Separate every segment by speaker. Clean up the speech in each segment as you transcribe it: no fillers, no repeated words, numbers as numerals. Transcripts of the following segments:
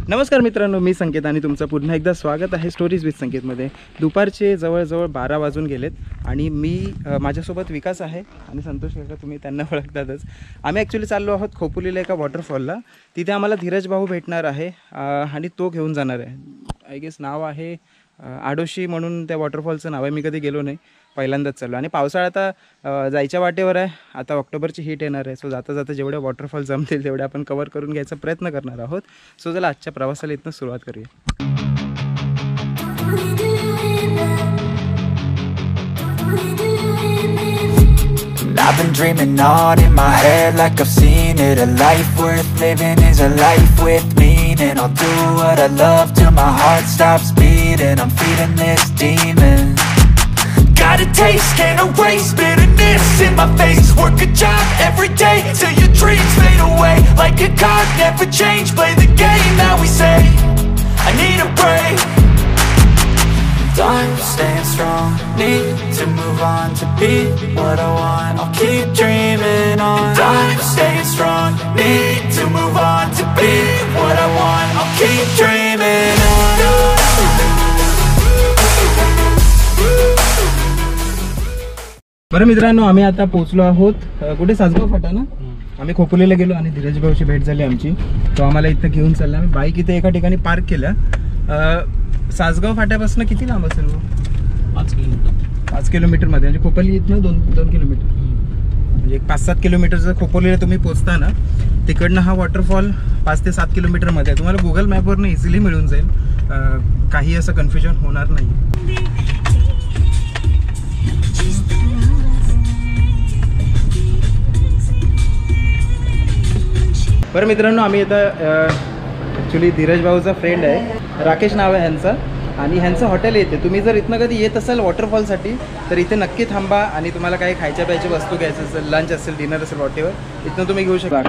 Speaker 1: नमस्कार मित्रांनो, मी संकेत आणि तुमचं पुन्हा एकदा स्वागत आहे स्टोरीज विथ संकेतमध्ये। दुपारचे जवळजवळ 12 वाजून गेलेत आणि माझ्यासोबत विकास आहे आणि संतोष काका, तुम्ही त्यांना ओळखतातच। आम्ही ॲक्च्युली चाललो आहोत खोपोलीला एका वॉटरफॉलला। तिथे आम्हाला धीरज भाऊ भेटणार आहे आणि तो घेऊन जाणार आहे। आय गेस नाव आहे आडोशी म्हणून त्या वॉटरफॉलचं नाव आहे। मी कधी गेलो नाही, पहिल्यांदाच चाललो आणि पावसाळा आता जायच्या वाटेवर आहे। आता ऑक्टोबरची हीट येणार आहे, सो जाता जाता जेवढे वॉटरफॉल जमतील तेवढे आपण कव्हर करून घ्यायचा प्रयत्न करणार आहोत। सो चला आजच्या प्रवासाला इथनं सुरुवात करूया।
Speaker 2: I've been dreaming on in my head like I've seen it. A life worth living is a life with meaning. I'll do what I love till my heart stops beating. I'm feeding this demon. Got a taste, can't erase bitterness in my face. Work a job every day till your dreams fade away. Like a card, never change, play the game that we say. I need a break. I'm staying strong, need to move on to be what I want. I'll keep dreaming on. I'm staying strong, need to move on to be what I want. I'll keep dreaming on.
Speaker 1: बरं मित्रांनो, आम्ही आता पोहोचलो आहोत कुठे, सासगाव फाटा ना। आम्ही खोपोलीला गेलो आणि धीरज भाऊची भेट झाली आमची, तो आम्हाला इथं घेऊन चालला। आम्ही बाईक इथे एका ठिकाणी पार्क केल्या। सासगाव फाट्यापासून किती लांब असेल वो?
Speaker 3: 5 किलोमीटर।
Speaker 1: 5 किलोमीटरमध्ये, म्हणजे खोपोली इथनं 2 किलोमीटर, म्हणजे 5-7 किलोमीटर जर खोपोलीला तुम्ही पोचता ना, तिकडनं हा वॉटरफॉल 5 ते 7 किलोमीटरमध्ये आहे। तुम्हाला गुगल मॅपवरनं इझिली मिळून जाईल, काही असं कन्फ्युजन होणार नाही। बरं मित्रांनो, आम्ही आता ॲक्च्युली धीरज भाऊचा फ्रेंड आहे, राकेश नाव आहे ह्यांचं, आणि ह्यांचं हॉटेल येते। तुम्ही जर इथनं कधी येत असाल वॉटरफॉलसाठी तर इथे नक्की थांबा आणि तुम्हाला काही खायच्या प्यायची वस्तू घ्यायचं असेल, लंच असेल, डिनर असेल, वॉटेवर, इथनं तुम्ही घेऊ शकता।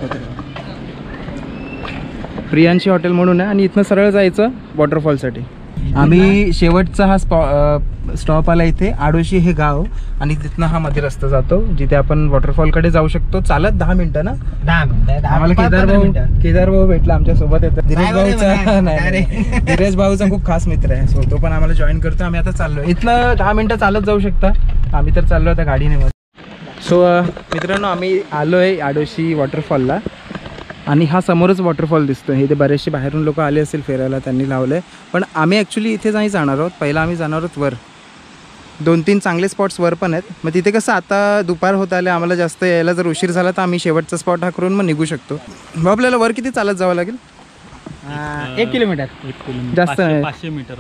Speaker 1: प्रियांशी हॉटेल म्हणून आहे आणि इथनं सरळ जायचं वॉटरफॉलसाठी। आम्ही शेवटचा हा स्टॉप आला इथे आडोशी हे गाव, आणि तिथनं हा मध्ये रस्ता जातो जिथे आपण वॉटरफॉलकडे जाऊ शकतो चालत 10 मिनिटं ना।
Speaker 3: 10 मिनिटं
Speaker 1: आम्हाला केदार भाऊ भेटला आमच्या सोबत येतात। धीरज भाऊचा नाही, धीरज भाऊचा खूप खास मित्र आहे, सो तो पण आम्हाला जॉईन करतो। आम्ही आता चाललो, इथनं 10 मिनिटं चालत जाऊ शकता। आम्ही तर चाललो आता गाडीने। सो मित्रांनो, आम्ही आलो आहे आडोशी वॉटरफॉलला आणि हा समोरच वॉटरफॉल दिसतो। इथे बरेचसे बाहेरून लोक आले असेल फिरायला, त्यांनी लावलं आहे, पण आम्ही ॲक्च्युली इथे नाही जाणार आहोत। पहिला आम्ही जाणार आहोत वर, 2-3 चांगले स्पॉट्स वर पण आहेत। मग तिथे कसं आता दुपार होत आले, आम्हाला जास्त यायला जर उशीर झाला तर आम्ही शेवटचा स्पॉट हा करून मग निघू शकतो। मग आपल्याला वर किती चालत जावं लागेल?
Speaker 3: 1 किलोमीटर,
Speaker 1: जास्त नाही,
Speaker 3: 500 मीटर,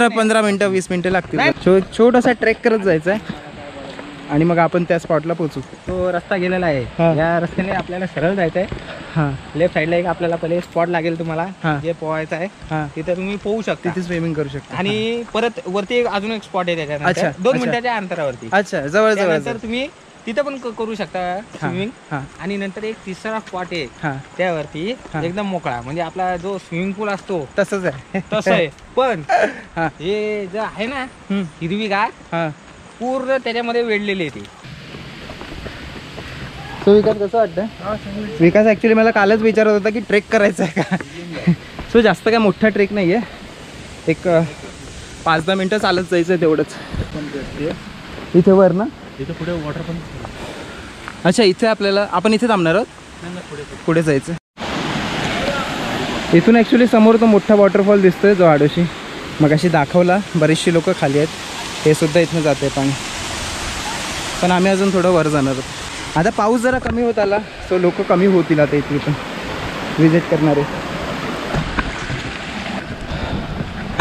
Speaker 1: 15 मिनटं 20 मिनटं लागतील। छोटासा ट्रेक करत जायचं आहे आणि मग आपण त्या स्पॉटला पोहोचू।
Speaker 3: तो रस्ता गेलेला आहे, या रस्त्याने आपल्याला सरळ जायचं आहे। हां, लेफ्ट साईडला एक आपल्याला पहिले स्पॉट लागेल तुम्हाला, जे पोहायचं आहे। हां, तिथे तुम्ही पोहू शकता,
Speaker 1: तिथे स्विमिंग करू शकता।
Speaker 3: आणि परत वरती अजून एक स्पॉट आहे त्याच्यानंतर 2 मिनिटाच्या अंतरावरती।
Speaker 1: अच्छा, जवळ जवळ
Speaker 3: तर तुम्ही तिथे पण करू शकता स्विमिंग। आणि नंतर एक तिसरा स्पॉट आहे त्यावरती एकदम मोकळा, म्हणजे आपला जो स्विमिंग पूल असतो
Speaker 1: तसंच आहे,
Speaker 3: तसं आहे। पण हे जे आहे ना हिरवीगार, पूर्ण त्याच्यामध्ये वेढलेली आहे ती।
Speaker 1: सो विकास कसं वाटतं? विकास ॲक्च्युली मला कालच विचारत होता की ट्रेक करायचा आहे का। सो जास्त काय मोठा ट्रेक नाही आहे, एक 5-10 मिनटं चालत जायचं आहे तेवढंच। इथे वर ना,
Speaker 3: इथे पुढे वॉटर पण।
Speaker 1: अच्छा, इथे आपण इथे थांबणार आहोत, पुढे जायचं। इथून ॲक्च्युली समोर तो मोठा वॉटरफॉल दिसतोय जो आडोशी मगाशी दाखवला। बरीचशी लोक खाली आहेत, हे सुद्धा इथनं जाते पाणी, पण आम्ही अजून थोडं वर जाणार आहोत। आता पाऊस जरा कमी होत आला, सो लोक कमी होतील आता इथे पण विजिट करणारे।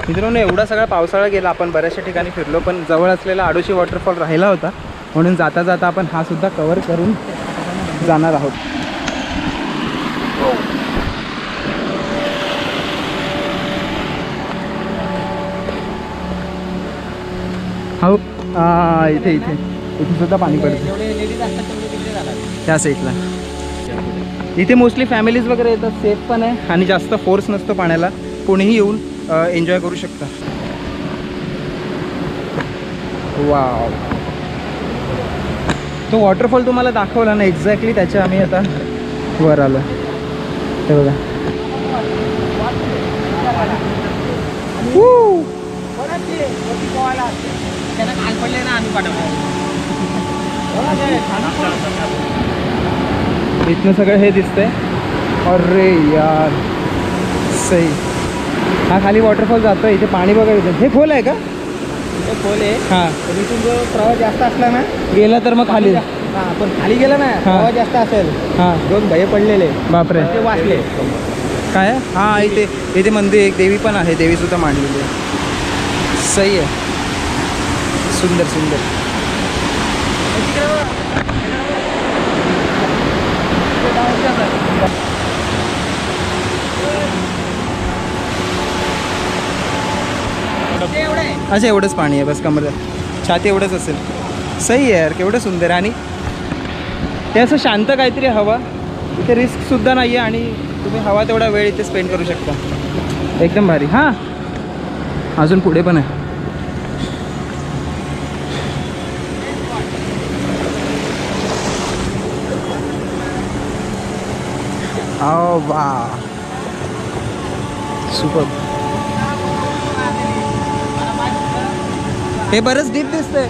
Speaker 1: मित्रांनो, एवढा सगळा पावसाळा गेला, आपण बऱ्याचशा ठिकाणी फिरलो, पण जवळ असलेला आडोशी वॉटरफॉल राहिला होता, म्हणून जाता जाता आपण हा सुद्धा कव्हर करून जाणार आहोत। हो, इथे इथे इथे सुद्धा पाणी पडतं त्या साईडला। इथे मोस्टली फॅमिलीज वगैरे येतात, सेफ पण आहे आणि जास्त फोर्स नसतो पाण्याला, कोणीही येऊन एन्जॉय करू शकता। वाव, तो वॉटरफॉल तुम्हाला दाखवला ना एक्झॅक्टली, त्याच्या आम्ही आता वर आलो। हे बघा,
Speaker 3: त्यांना काल पडले ना आम्ही पाठवतो.
Speaker 1: इथनं सगळं हे दिसतंय. अरे यार सही. हा खाली वॉटरफॉल जातोय. इथे पाणी बघायचं. हे खोल आहे का?
Speaker 3: ते खोल आहे.
Speaker 1: हां
Speaker 3: तर इथून जो प्रवाह जास्त असला ना
Speaker 1: गेला तर मग खाली.
Speaker 3: हां पण खाली गेला ना प्रवाह जास्त असेल.
Speaker 1: हां
Speaker 3: 2 भये पडलेले
Speaker 1: बापरे.
Speaker 3: ते वाचले.
Speaker 1: काय? हां इथे मंदिर एक देवी पण आहे. देवी सुद्धा मांडलेली आहे. सही आहे. सुंदर सुंदर. अच्छा एवढंच पाणी आहे बस. कमर छाती एवढंच असेल. सही आहे यार. केवढं सुंदर. आणि ते असं शांत काहीतरी हवा. इथे रिस्क सुद्धा नाही आहे आणि तुम्ही हवा तेवढा वेळ इथे स्पेंड करू शकता. एकदम भारी. हां अजून पुढे पण आहे. ओ वा सुपर. हे बरंच डीप दिसतंय.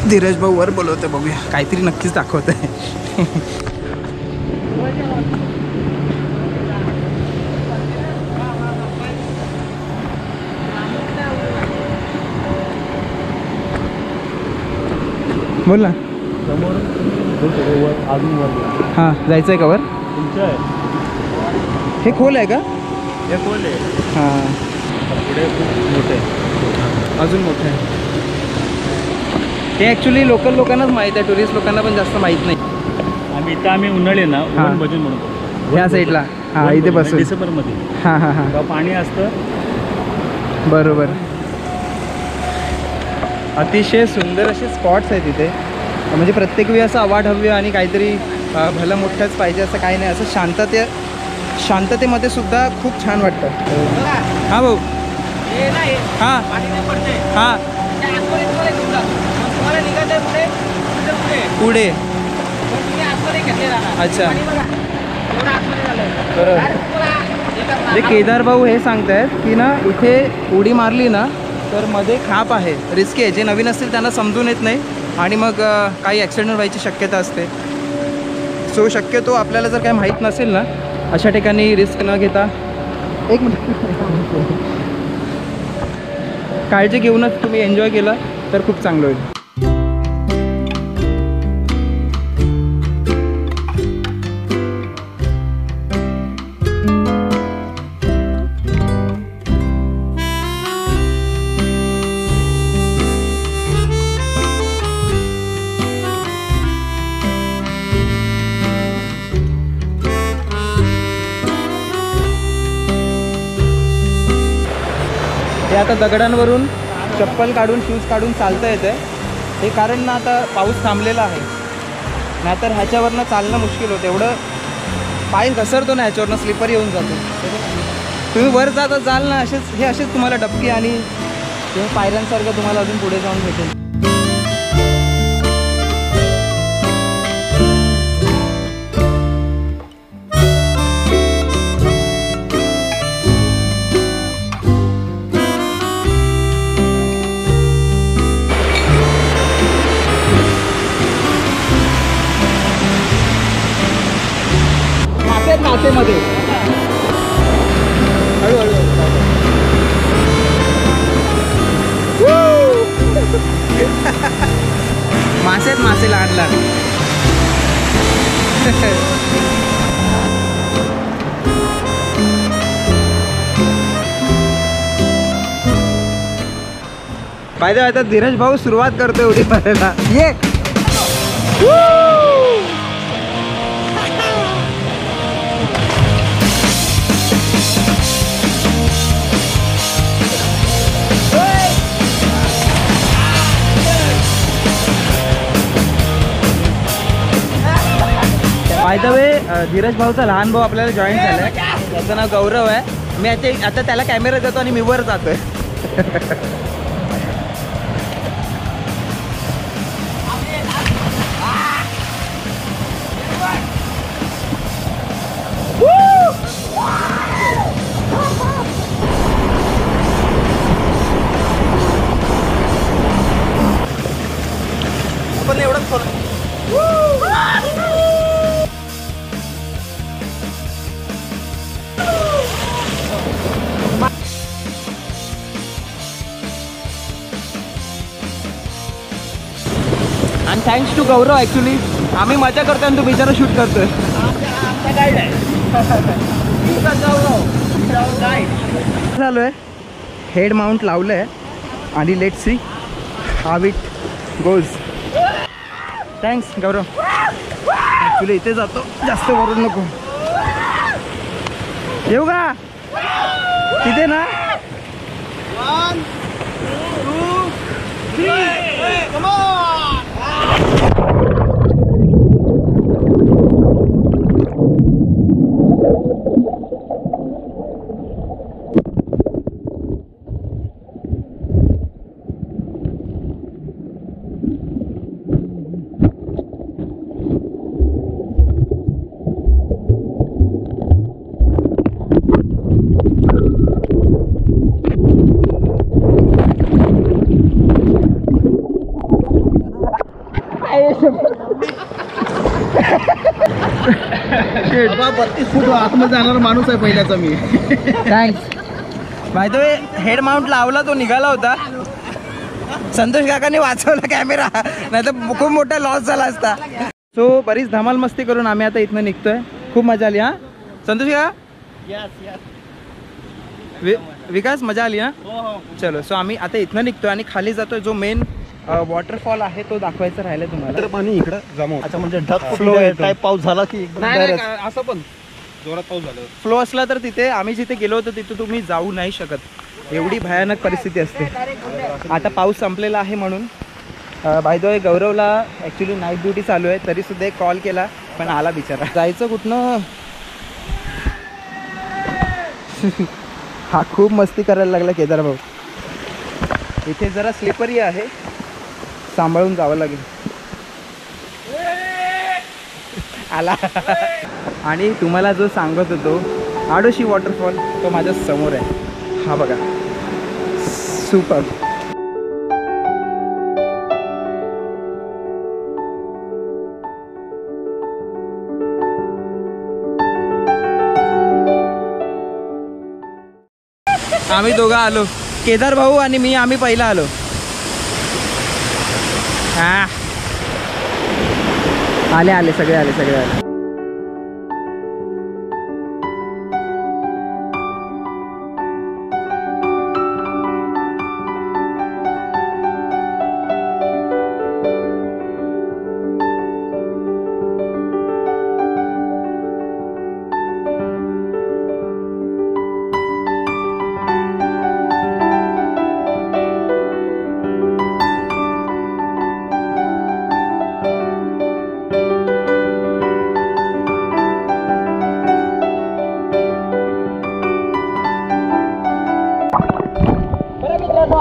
Speaker 1: धीरज भाऊ वर बोलवतोय. बघूया काहीतरी नक्कीच दाखवत आहे. बोल ना. हां जायचं आहे का वर? हे खोल आहे का?
Speaker 3: हे खोल आहे.
Speaker 1: हां
Speaker 3: पुढे खूप मोठं आहे.
Speaker 1: अजून मोठं आहे. हे ॲक्च्युली लोकल लोकांनाच माहीत आहे. टुरिस्ट लोकांना पण जास्त माहीत नाही.
Speaker 3: आम्ही उन्हाळे ना वन भजन म्हणतो.
Speaker 1: ह्या साईडला. हां इथे बसून
Speaker 3: डिसेंबरमध्ये.
Speaker 1: हां हां हां
Speaker 3: पाणी असतं.
Speaker 1: बरोबर. अतिशय सुंदर असे स्पॉट्स आहेत इथे. म्हणजे प्रत्येक वेळी असं अवाढव्य आणि काहीतरी भलं मोठंच पाहिजे असं काही नाही. असं शांततेमध्ये सुद्धा खूप छान वाटतं. हां भाऊ. हां हां पुढे. अच्छा बरोबर. जे केदार भाऊ हे सांगतायत की ना इथे उडी मारली ना तर मध्ये खाप आहे. रिस्की आहे. जे नवीन असतील त्यांना समजून येत नाही आणि मग काही ॲक्सिडेंट व्हायची शक्यता असते. सो शक्यतो आपल्याला जर काही माहीत नसेल ना अशा ठिकाणी रिस्क न घेता एक मिनिट काळजी घेऊनच तुम्ही एन्जॉय केलं तर खूप चांगलं होईल. हे आता दगडांवरून चप्पल काढून शूज काढून चालता येतं आहे. हे कारण ना आता पाऊस थांबलेला आहे. नाहीतर ह्याच्यावरनं चालणं मुश्किल होतं. एवढं पाय घसरतो ना ह्याच्यावरनं. स्लिपर येऊन जातो. तुम्ही वर जाता जाल ना असेच तुम्हाला डबकी आणि पायऱ्यांसारखं तुम्हाला अजून पुढे जाऊन भेटेल. नातेमध्ये हळूहळू मासे लहान लहान. फायदा आता धीरज भाऊ सुरुवात करतोय उडी मारायला. ये बाय द वे धीरज भाऊचा लहान भाऊ आपल्याला जॉईन झालाय. त्याचं नाव गौरव आहे. मी आता त्याला कॅमेरा देतो आणि मी वर जातोय.
Speaker 3: आपण एवढंच
Speaker 1: आणि थँक्स टू गौरव. ॲक्च्युली आम्ही मजा करतोय आणि तो बिचारा शूट करतोय. चालू आहे हेड माउंट लावलं आहे आणि let see how it goes. Thanks Gaurav. Actually इथे जातो, जास्त वरून नको. येऊ का तिथे ना.
Speaker 3: 1 2 3 come on.
Speaker 1: बाबा 32 फूट आतमध्ये जाणारा माणूस आहे पहिल्याचा मी. थँक्स. माहिती हेड माउंट लावला, तो निघाला होता. संतोष काकांनी वाचवला कॅमेरा, नाही तर खूप मोठा लॉस झाला असता. सो बरीच धमाल मस्ती करून आम्ही आता इथनं निघतोय. खूप मजा आली. हा संतोष का. विकास मजा आली. हा चलो. सो आम्ही आता इथनं निघतोय आणि खाली जातोय. जो मेन वॉटरफॉल आहे तो दाखवायचा राहिला तुम्हाला.
Speaker 3: पाणी इकडं जमा. अच्छा, म्हणजे ढग
Speaker 1: फ्लो
Speaker 3: टाइप पाऊस झाला की
Speaker 1: असं पण जोरात पाऊस झाला. फ्लो असला तर तिथे आम्ही जिथे गेलो होतो तिथे तुम्ही जाऊ नाही शकत. एवढी भयानक परिस्थिती असते. आता पाऊस संपलेला आहे म्हणून. बाय द वे गौरवला ॲक्च्युली नाईट ड्युटी चालू आहे, तरी सुद्धा एक कॉल केला पण आला बिचारा. जायचं कुठनं. हा खूप मस्ती करायला लागला केदार भाऊ. इथे जरा स्लिपरी आहे, सांभाळून जावं लागेल. आला. आणि तुम्हाला जो सांगत होतो आडोशी वॉटरफॉल, तो माझ्या समोर आहे. हा बघा, सुपर. आम्ही दोघं आलो, केदार भाऊ आणि मी. आम्ही पहिला आलो. हा आले सगळे आले.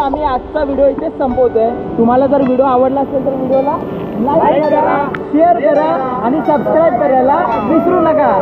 Speaker 1: आम्ही आजचा व्हिडिओ इथेच संपवतोय. तुम्हाला जर व्हिडिओ आवडला असेल तर व्हिडिओला लाईक करा, शेअर करा आणि सबस्क्राईब करायला विसरू नका.